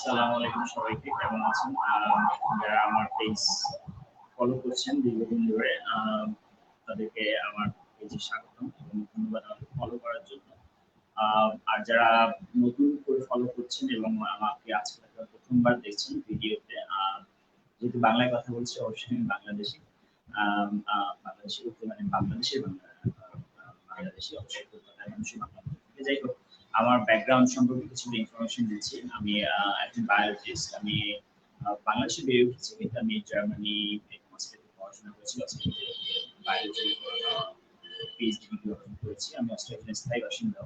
আসসালামু আলাইকুম সবাইকে, কেমন আছেন? যারা আমার পেজ ফলো করছেন দীর্ঘদিন ধরে, তাদেরকে আমার পেজে স্বাগতম এবং ধন্যবাদ আমাকে ফলো করার জন্য। আর যারা নতুন করে ফলো করছেন এবং আমাকে আজকে প্রথমবার দেখছেন ভিডিওতে, যেহেতু বাংলায় কথা বলছি অবশ্যই আমি বাংলাদেশি, বাংলাদেশি বলতে মানে বাংলাদেশের বাংলাদেশি অবশ্যই কলকাতার মানুষই বাংলাদেশ থেকে। যাই হোক, আমার ব্যাকগ্রাউন্ড সম্পর্কে কিছু ইনফরমেশন দিচ্ছি। আমি একজন বায়োলজিস্ট। আমি বাংলাদেশে বেড়ে উঠেছি, কিন্তু আমি জার্মানি পড়াশোনা করেছি, বায়োলজি পিএইচডি ডিগ্রি অর্জন করেছি। আমি অস্ট্রেলিয়ার স্থায়ী বাসিন্দা।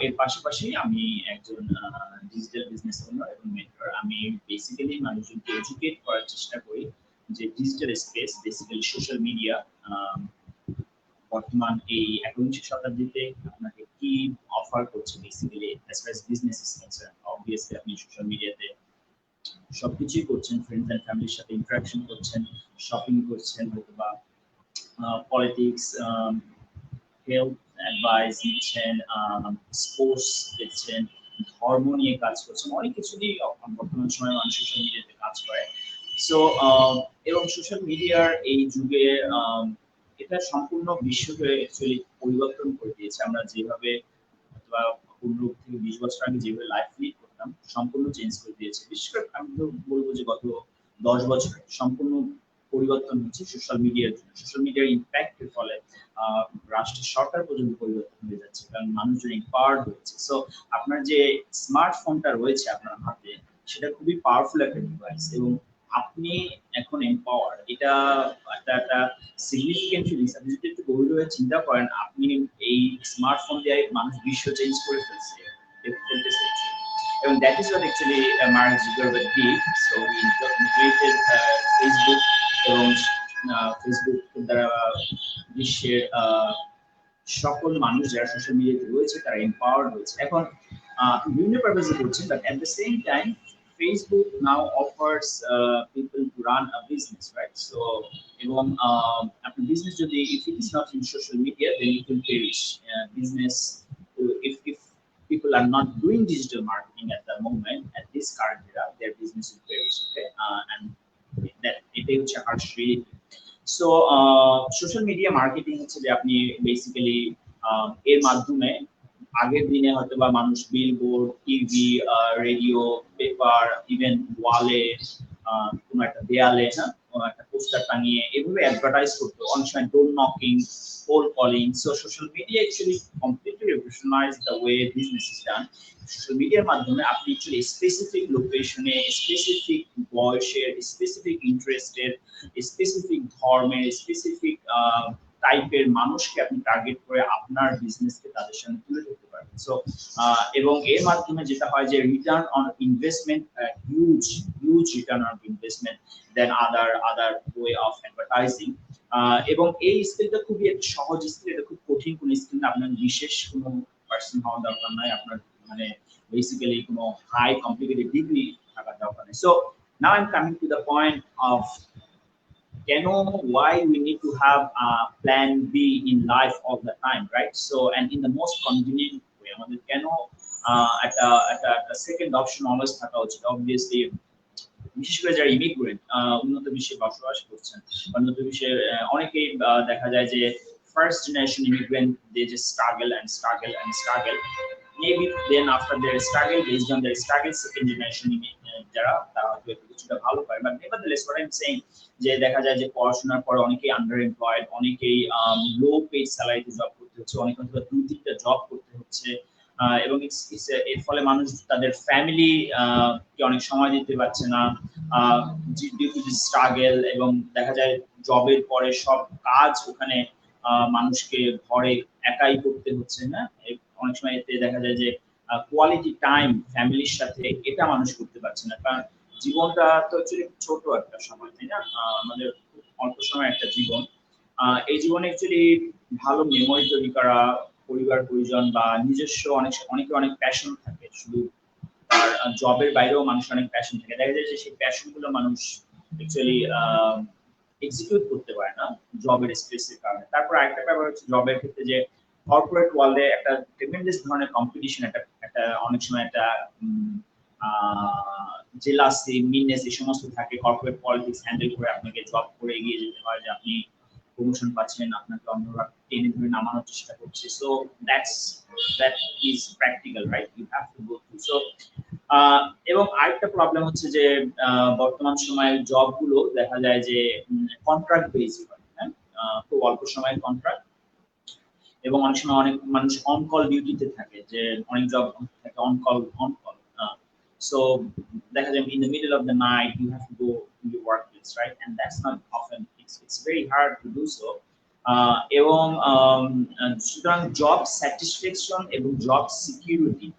এর পাশাপাশি আমি একজন ডিজিটাল বিজনেস ওনার এবং মেন্টর। আমি বেসিক্যালি মানুষজনকে এডুকেট করার চেষ্টা করি যে digital space, basically social media বর্তমান এই 21 শতাব্দীতে আপনাকে কি অফার করছে। Basically as far as business is concern, obviously আপনি সোশ্যাল মিডিয়াতে সবকিছুই করছেন, ফ্রেন্ডস এন্ড ফ্যামিলির সাথে ইন্টারাকশন করছেন, শপিং করছেন, অথবা পলিটিক্স, হেলথ অ্যাডভাইস দিচ্ছেন, স্পোর্টস দেখছেন, ধর্ম নিয়ে কাজ করছেন, অনেক কিছু দিয়ে বর্তমান সময়ে মানুষ সোশ্যাল মিডিয়াতে কাজ করে। সো এবং সোশ্যাল মিডিয়ার এই যুগে এটা সম্পূর্ণ বিশ্বকে অ্যাকচুয়ালি পরিবর্তন করে দিয়েছে। আমরা যেভাবে অথবা 15 থেকে 20 বছর আগে যেভাবে লাইফ লিড করতাম সম্পূর্ণ চেঞ্জ করে দিয়েছে। বিশেষ করে আমি তো বলবো যে গত 10 বছর সম্পূর্ণ পরিবর্তন হচ্ছে সোশ্যাল মিডিয়ার জন্য। সোশ্যাল মিডিয়ার ইম্প্যাক্টের ফলে রাষ্ট্রের সরকার পর্যন্ত পরিবর্তন হয়ে যাচ্ছে, কারণ মানুষজন এম্পাওয়ার্ড হচ্ছে। সো আপনার যে স্মার্টফোনটা রয়েছে আপনার হাতে, সেটা খুবই পাওয়ারফুল একটা ডিভাইস এবং আপনি এখন এম্পাওয়ার্ড। এটা একটা সিগনিফিকেন্ট ফিলিংস। আপনি যদি একটু গভীরভাবে চিন্তা করেন, আপনি এই স্মার্টফোন দিয়ে মানুষ বিশ্ব চেঞ্জ করে ফেলতেছে। এবং that is what actually mark Zuckerberg did. So he integrated Facebook, এবং ফেসবুক দ্বারা বিশ্বের সকল মানুষ যারা সোশ্যাল মিডিয়াতে রয়েছে তারা এম্পাওয়ার্ড হয়েছে। এখন বিভিন্ন পারপাসে করছেন, but at the same time Facebook now offers people to run a business, right? So, এবং আপনার business যদি if it is not in social media, then it will perish. Business, if people are not doing digital marketing at the moment, at this current era, their business will perish. Okay, and that এটাই হচ্ছে harsh reality. So, social media marketing হচ্ছে যে আপনি basically এর মাধ্যমে আগের দিনে হয়তো বা মানুষ billboard, TV, radio, paper, even ওয়ালে, কোনো একটা দেয়ালে একটা পোস্টার টাঙিয়ে এভাবে অ্যাডভার্টাইজ করতো। অনেক সময় door knocking, cold calling. So social media actually completely revolutionise the way business is done. Social মিডিয়ার মাধ্যমে আপনি অ্যাকচুয়ালি স্পেসিফিক লোকেশনে, স্পেসিফিক বয়সের, স্পেসিফিক ইন্টারেস্টের, স্পেসিফিক ধর্মের, স্পেসিফিক টাইপের মানুষকে আপনি টার্গেট করে আপনার বিজনেসকে তাদের সামনে তুলে ধরতে পারবেন। সো এবং এর মাধ্যমে যেটা হয় যে return on investment, huge return on investment then other way of advertising. এবং এই স্কিলটা খুবই একটা সহজ স্কিল, এটা খুব কঠিন কোনো স্কিল না। আপনার বিশেষ কোনো পার্সন হওয়ার দরকার নাই, আপনার মানে বেসিক্যালি কোনো হাই কমপ্লিকেটেড ডিগ্রি থাকার দরকার নেই। So now I am coming to the point of why we need to have a plan B in life all the time, right? So, and in the most convenient way, আমাদের কেন একটা second option always থাকা উচিত। Obviously বিশেষ করে যারা immigrant, উন্নত বিশ্বে বসবাস করছেন, উন্নত বিশ্বের অনেকেই দেখা যায় যে first generation immigrant, they just struggle and struggle. Maybe then after their struggle, based on their struggle, second generation যারা তারা হয়তো কিছুটা ভালো পায়। But nevertheless what I am saying, যে দেখা যায় যে পড়াশোনার পরে অনেকেই আন্ডার এমপ্লয়েড, অনেকেই লো পেড স্যালারিতে জব করতে হচ্ছে, অনেকে হয়তো 2-3টা জব করতে হচ্ছে, এবং এর ফলে মানুষ তাদের ফ্যামিলি কে অনেক সময় দিতে পারছে না ডিউ টু দিস স্ট্রাগল। এবং দেখা যায় জবের পরে সব কাজ ওখানে মানুষকে ঘরে একাই করতে হচ্ছে না। অনেক সময় এতে দেখা যায় যে কোয়ালিটি টাইম ফ্যামিলির সাথে এটা মানুষ করতে পারছে না, কারণ জীবনটা তো অ্যাকচুয়ালি ছোট একটা সময়, তাই না? আমাদের অল্প সময় একটা জীবন। এই জীবনে অ্যাকচুয়ালি ভালো মেমোরি তৈরি করা, পরিবার পরিজন বা নিজস্ব অনেকে অনেক প্যাশন থাকে, শুধু আর জবের বাইরেও মানুষ অনেক প্যাশন থাকে। দেখা যায় যে সেই প্যাশনগুলো মানুষ অ্যাকচুয়ালি এক্সিকিউট করতে পারে না জবের স্ট্রেসের কারণে। তারপর আরেকটা ব্যাপার হচ্ছে জবের ক্ষেত্রে যে কর্পোরেট ওয়ার্ল্ডে একটা ট্রেমেন্ডাস ধরনের কম্পিটিশন, একটা অনেক সময় একটা জেলাসি মিননেস এই সমস্ত থাকে কর্পোরেট পলিটিক্স হ্যান্ডেল করে আপনাকে জব করে এগিয়ে যেতে হয় যে আপনি প্রমোশন পাচ্ছেন আপনাকে অন্যরা টেনে ধরে নামানোর চেষ্টা করছে so that is practical right you have to go through so এবং আরেকটা প্রবলেম হচ্ছে যে বর্তমান সময়ে জবগুলো দেখা যায় যে কন্ট্রাক্ট বেসড হয় হ্যাঁ খুব অল্প সময়ের কন্ট্রাক্ট এবং অনেক সময় অনেক মানুষ অন কল ডিউটিতে থাকে যে অনেক জব থাকে অন কল so দেখা যায় in the middle of the night you have to go to your workplace right and that's not often it's very hard to do so এবং সুতরাং জব স্যাটিসফ্যাকশন এবং জব সিকিউরিটি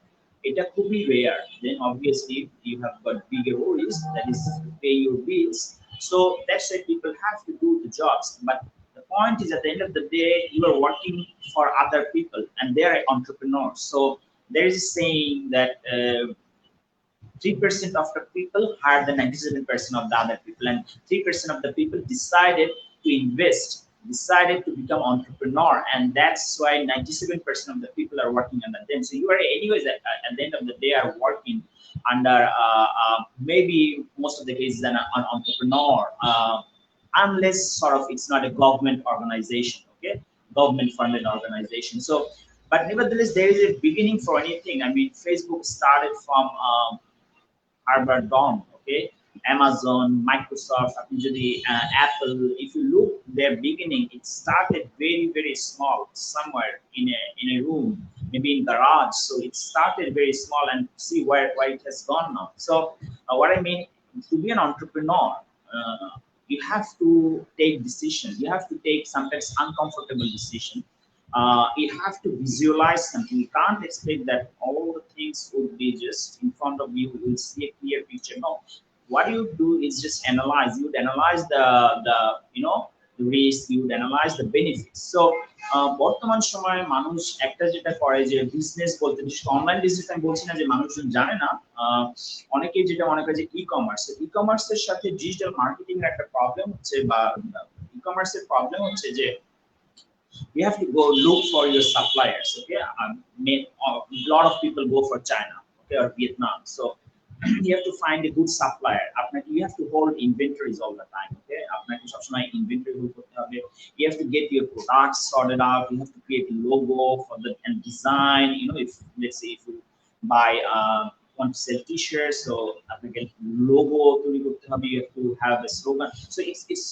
এটা খুবই rare then obviously you have got bigger worries that is to pay your bills so that's why people have to do the jobs but the point is at the end of the day you are working for other people and they are entrepreneurs so there is a saying that 3% of the people hire the 97% of the other people and 3% of the people decided to invest decided to become entrepreneur and that's why 97% of the people are working under them so you are anyways at the end of the day are working under maybe most of the cases an entrepreneur unless sort of it's not a government organization okay government funded organization so but nevertheless there is a beginning for anything I mean Facebook started from Harvard Dom, okay, Amazon, Microsoft, Apple. If you look their beginning, it started very small, somewhere in a room, maybe in garage. So it started very small, and see where it has gone now. So what I mean, to be an entrepreneur, you have to take decisions. You have to take sometimes uncomfortable decisions. You have to visualize something. You can't expect that all the things would be just in front of you. You will see a clear picture. No, what you do is just analyze. You would analyze the the risk. You would analyze the benefits. So, বর্তমান সময়ে মানুষ একটা যেটা করে যে business বলতে বিশেষ online business আমি বলছি না যে মানুষজন জানে না অনেকেই যেটা মনে করে যে ই-কমার্সের সাথে ডিজিটাল মার্কেটিং এর একটা প্রবলেম হচ্ছে বা ই-কমার্সের প্রবলেম হচ্ছে যে you have to go look for your suppliers okay a lot of people go for China okay or Vietnam so you have to find a good supplier you have to hold inventories all the time okay inventory hold korte hobe you have to get your products sorted out you have to create a logo for the and design if let's say if you buy want to sell t-shirts so apnake logo তৈরি করতে হবে you have to have a slogan so it's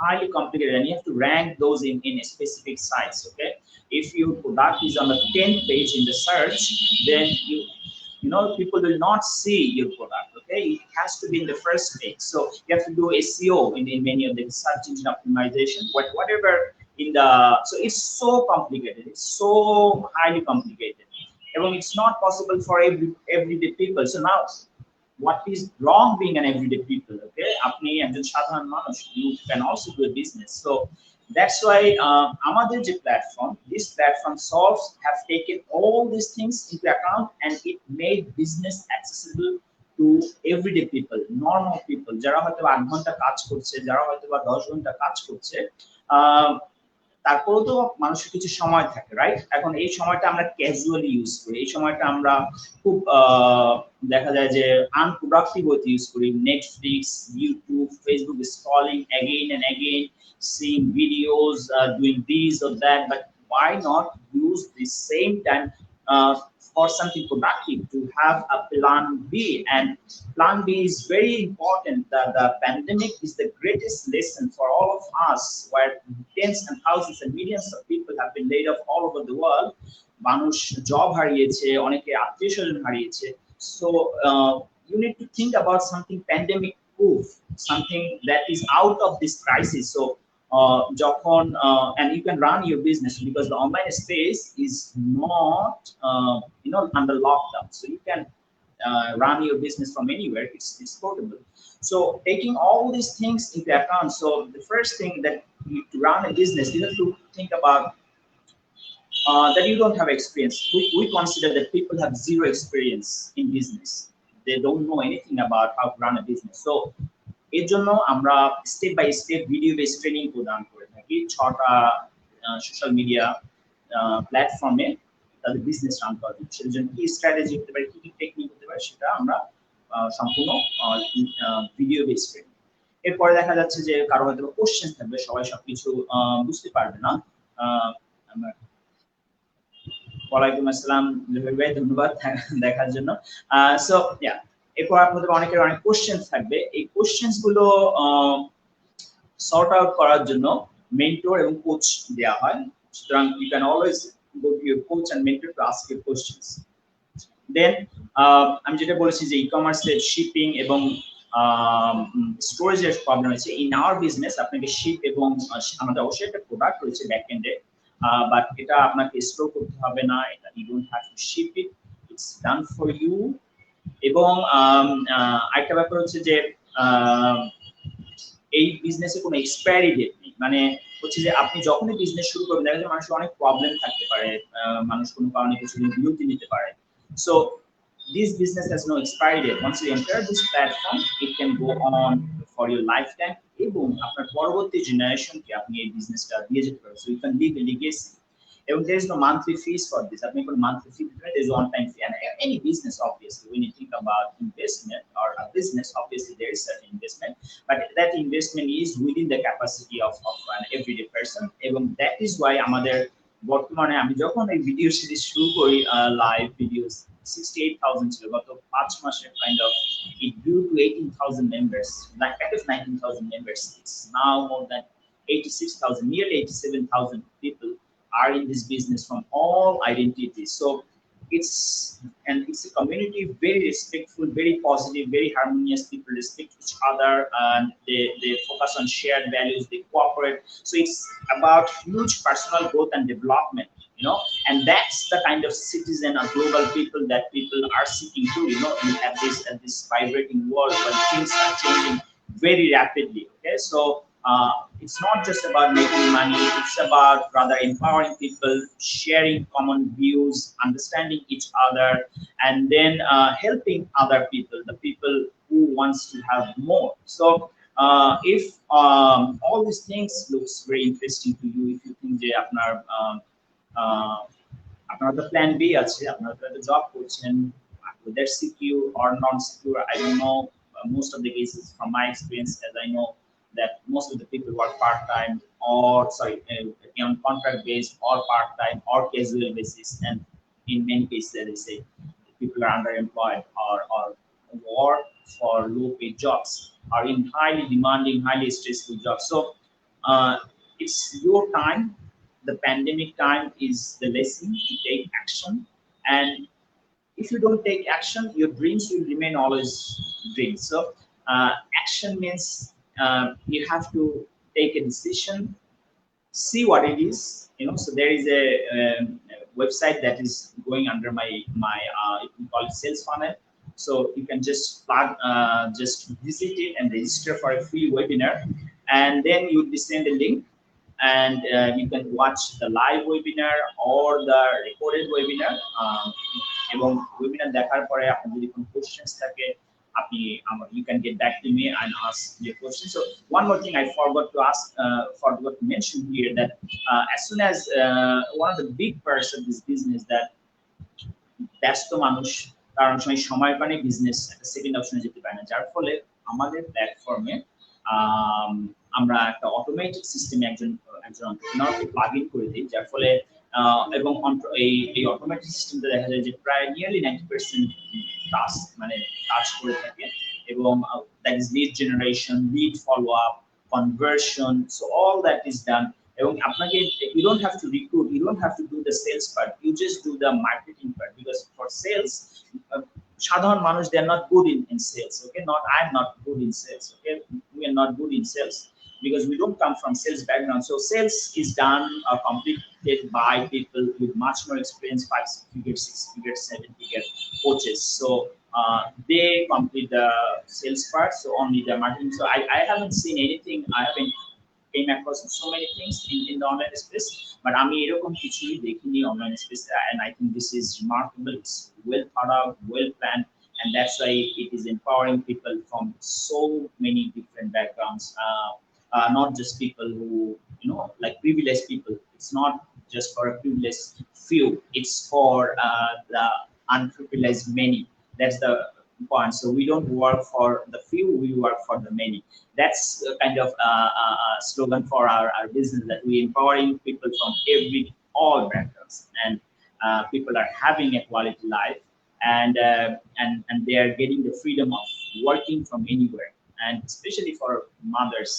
highly complicated and you have to rank those in a specific sites okay if your product is on the 10th page in the search then people will not see your product okay it has to be in the first page so you have to do SEO in many of the search engine optimization whatever in the so it's so complicated it's so highly complicated and it's not possible for everyday people so now what is wrong being an everyday people okay apni ekjon sadharan manush you can also do a business so that's why amader je platform this platform have taken all these things into account and it made business accessible to everyday people normal people jara hoyto 8 ঘন্টা কাজ করছে যারা হয়তো 10 ঘন্টা কাজ করছে তারপরেও তো মানুষের কিছু সময় থাকে রাইট এখন এই সময়টা আমরা ক্যাজুয়ালি ইউজ করি এই সময়টা আমরা খুব দেখা যায় যে আনপ্রোডাক্টিভ ওয়েতে ইউজ করি Netflix YouTube Facebook scrolling again and again seeing videos doing this or that but why not use the same time for something productive to have a plan B and plan B is very important the pandemic is the greatest lesson for all of us where tens and thousands and millions of people have been laid off all over the world মানুষ job হারিয়েছে অনেকে আত্মীয়স্বজন হারিয়েছে so you need to think about something pandemic proof something that is out of this crisis so and you can run your business because the online space is not under lockdown so you can run your business from anywhere it's portable so taking all these things into account so the first thing that to run a business you have to think about that you don't have experience we consider that people have zero experience in business they don't know anything about how to run a business so এর জন্য আমরা step by step video base training প্রদান করে থাকি 6টা social media প্ল্যাটফর্মে তাদের business run করার জন্য সেটার জন্য কি স্ট্র্যাটেজি হতে পারে কি টেকনিক হতে পারে সেটা আমরা সম্পূর্ণ ভিডিও বেস ট্রেনিং। এরপরে দেখা যাচ্ছে যে কারো হয়তো কোশ্চেন থাকবে, সবাই সবকিছু বুঝতে পারবে না। ওয়ালাইকুম আসসালাম ভাই, ধন্যবাদ দেখার জন্য। সো ইয়া, এরপর আপনাদের অনেকের অনেক কোশ্চেন থাকবে, এই কোশ্চেন গুলো সর্ট আউট করার জন্য মেন্টর এবং কোচ দেওয়া হয়। সুতরাং you can always go to your coach and mentor to ask your questions. Then আমি যেটা বলেছি যে ই-কমার্সের শিপিং এবং স্টোরেজের প্রবলেম আছে। ইন আওয়ার বিজনেস আপনাকে শিপ এবং আমাদের অবশ্যই একটা প্রোডাক্ট রয়েছে ব্যাক এন্ডে, বাট এটা আপনাকে স্টোর করতে হবে না, এটা you don't have to ship it, it's done for you. এবং আরেকটা ব্যাপার হচ্ছে যে এই বিজনেসে কোনো এক্সপায়ারি ডেট নেই, মানে হচ্ছে যে আপনি যখনই বিজনেস শুরু করবেন দেখা যায় মানুষের অনেক প্রবলেম থাকতে পারে, মানুষ কোনো কারণে কিছুদিন বিরতি নিতে পারে। So this business has no expiry date. Once you enter this platform, it can go on for your lifetime এবং আপনার পরবর্তী জেনারেশনকে আপনি এই বিজনেসটা দিয়ে যেতে পারবেন। So you can leave a legacy. And there is no monthly fees for this. আপনি কোনো monthly fee দিবেন, there is one time fee. And any business, obviously, when you think about investment or a business, obviously there is certain investment, but that investment is within the capacity of an everyday person. এবং that is why আমাদের বর্তমানে আমি যখন এই video series শুরু করি live videos 68,000 ছিল, গত 5 মাসে kind of it grew to 18,000 members, like kind of 19,000 members. It's now more than 86,000, nearly 87,000 people are in this business from all identities. So it's a community very respectful, very positive, very harmonious. People respect each other and they focus on shared values, they cooperate. So it's about huge personal growth and development, you know, and that's the kind of citizen or global people that people are seeking to, you know, at this vibrating world where things are changing very rapidly. Okay, so it's not just about making money, it's about rather empowering people, sharing common views, understanding each other, and then helping other people, the people who wants to have more. So if all these things looks very interesting to you, if you think যে আপনার the plan B আছে, আপনারা তো job করছেন, whether secure or non-secure, I don't know, most of the cases from my experience, as I know that most of the people work part-time or on contract based or part-time or casual basis, and in many cases they say people are underemployed or work for low-paid jobs, are in highly demanding, highly stressful jobs. So it's your time. The pandemic time is the lesson to take action, and if you don't take action, your dreams will remain always dreams. So action means you have to take a decision, see what it is, you know. So there is a website that is going under my you can call it sales funnel. So you can just just visit it and register for a free webinar, and then you will be sent a link, and you can watch the live webinar or the recorded webinar. এবং webinar দেখার পরে আপনার যদি কোনো questions থাকে, you can get back to me and ask your question. So one more thing I forgot to mention here, that as soon as one of the big parts of this business that ব্যস্ত মানুষ কারণ সময় পানে business একটা second অপশনে যেতে পারে না, যার ফলে আমাদের প্ল্যাটফর্মে আমরা একটা অটোমেটিক সিস্টেমে একজন এন্টারপ্রেনারকে প্লাগ ইন করে দিই, যার ফলে এবং এই অটোমেটিক সিস্টেমটা দেখা যায় যে প্রায় নিয়ারলি 90% টাস্ক মানে কাজ করে থাকে, এবং that is lead generation, lead follow up, conversion, so all that is done. এবং আপনাকে you don't have to recruit, you don't have to do the sales part, you just do the marketing part, because for sales সাধারণ মানুষ they are not good in sales. Okay, I am not good in sales. Okay, we are not good in sales because we don't come from sales background. So sales is done or completed by people with much more experience, 5-figure, 6-figure, 7-figure coaches. So they complete the sales part, so only the marketing. So I haven't seen anything, I haven't came across so many things in the online space, but আমি এরকম কিছুই দেখিনি online space, and I think this is remarkable. It's well thought out, well planned, and that's why it is empowering people from so many different backgrounds, not just people who, you know, like privileged people. It's not just for a privileged few, it's for the unprivileged many. That's the point. So we don't work for the few, we work for the many. That's a kind of slogan for our business, that we empowering people from all backgrounds, and people are having a quality life, and they are getting the freedom of working from anywhere, and especially for mothers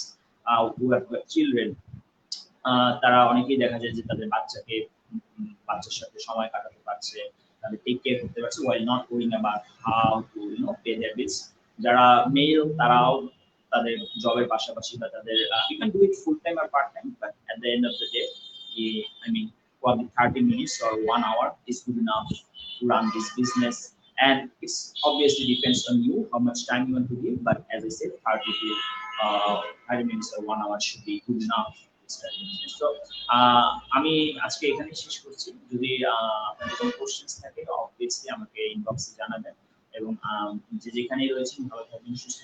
who have got children. তারা অনেকেই দেখা যায় যে তাদের বাচ্চার সাথে সময় কাটাতে পারছে, তাদের টেক কেয়ার করতে পারছে, while not worrying about how to pay their bills. যারা মেল তারাও তাদের জবের পাশাপাশি বা তাদের you can do it full time or part time, but at the end of the day, I mean, probably 30 minutes or 1 hour is good enough to run this business. And it's obviously depends on you how much time you want to give, but as I said, 30 minutes or 1 hour should be good enough. So আমি আজকে এখানে শেষ করছি। যদি আপনাদের কোনো questions থাকে obviously আমাকে ইনবক্সে জানাবেন, এবং যে যেখানেই রয়েছেন ভালো থাকবেন, সুস্থ